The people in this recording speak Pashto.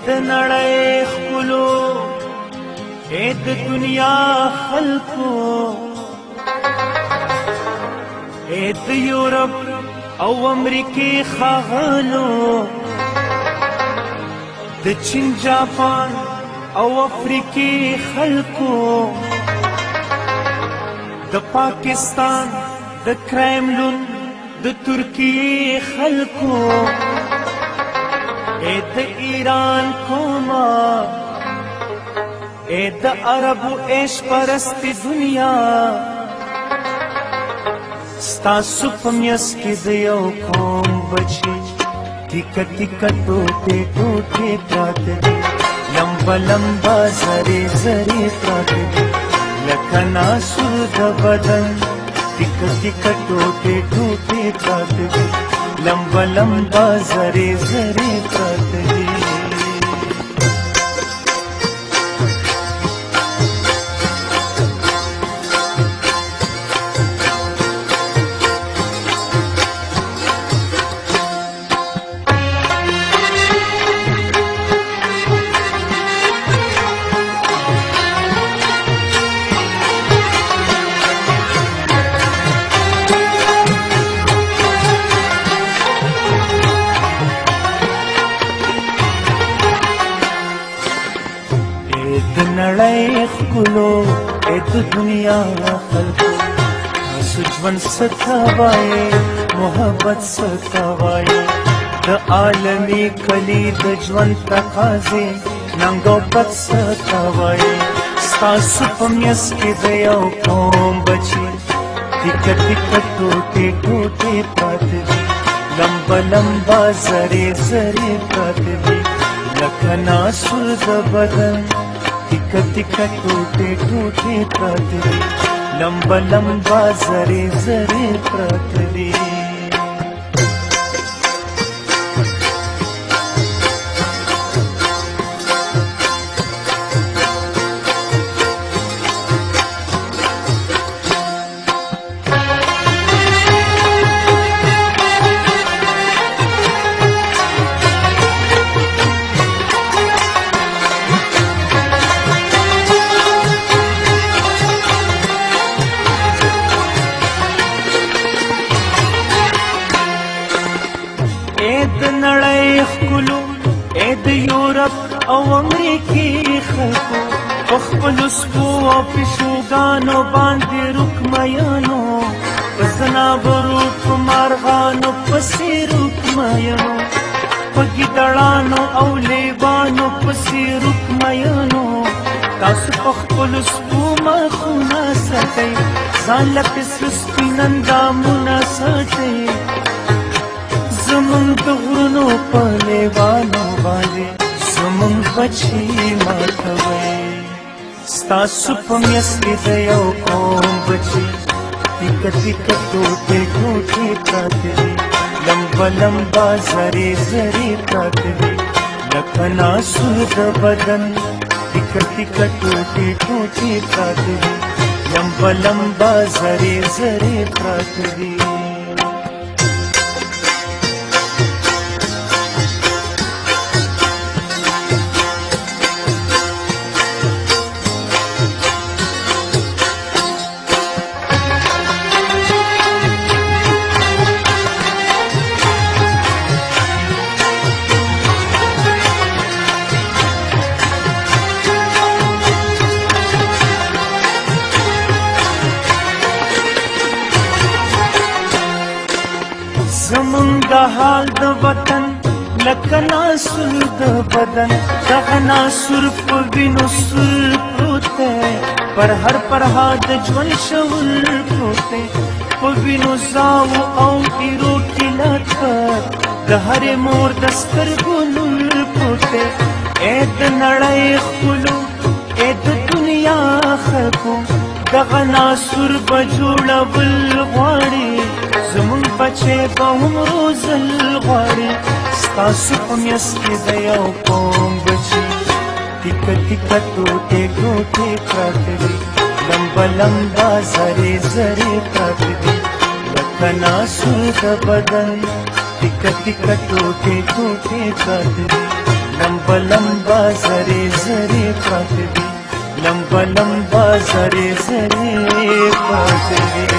د نړۍ ښکلو د دنیا خلکو د یورپ او امریکې ښاغلو د چین جاپان او افریقې خلکو د پاکستان د کرایملون د ترکیې خلکو د ایران کوما د عربو عیش پرستی دنیا ستاسو په میس کې د یو قوم بچي ټیکه ټیکه ټوټې ټوټې پراته دي لمبه لمبه زرې زرې پراته دي لکه ناسور د بدن ټیکه ټیکه ټوټې ټوټې پراته دي لمبه لمبه زرې زرې پراته دي د نړۍ ښکلو د دنیا خلکو تاسو ژوند څه ته وایې محبت څه ته وایې د عالمي کلي د ژوند تقاضې ننګ او بد څه ته وایې ستاسو په میس کې د یو قوم بچي ټیکه ټیکه ټوټې ټوټې پراته دي لمبه لمبه زرې زرې پراته دي لکه ناسور د بدن ټیکه ټیکه ټوټې ټوټې پراته دي لمبه لمبه زرې زرې پراته دي د نړۍ ښکلو د یورپ او امریکې خلکو په خپلو سپو او پیشوګانو باندې روکمینو په ځناورو په مارغانو پسې روکمینو په ګیدړانو او لیوانو پسې روکمینو تاسو په خپلو سپو مخونه ساتئ ځان له پیسو سپین اندامونه ساتئ زمونږ د غرونو په لیوانو باندې زمونږ بچي ماتوئ ستاسو په میس کې د یو قوم بچي ټیکه ټیکه ټوټې ټوټې پراته دي لمبه لمبه زرې زرې پراته دي لکه ناسور د بدن ټیکه ټیکه ټوټې ټوټې پراته دي لمبه لمبه زرې زرې پراته دي زمونږ د حال د وطن لکه ناسور د بدن دغه ناسور په وینو سور پروت دی پر هر پرها د ژوند شور پروت دی په وینو زاو او ایرو کې لکر د هرې مور د سترګو نور پروت دی د نړۍ ښکلو د دنیا خلکو دغه ناسور به جوړول غواړي زمونږ بچی به هم روزل غواړي ستاسو په میس کې د یو قوم بچي ټیکه ټیکه ټوټې ټوټې پراته دي لمبه لمبه زرې زرې پراته دي لکه ناسور د بدن ټیکه ټیکه ټوټې ټوټې پراته دي لمبا لمبا زری زری پراته دي لمبا لمبا زری زری پراته دي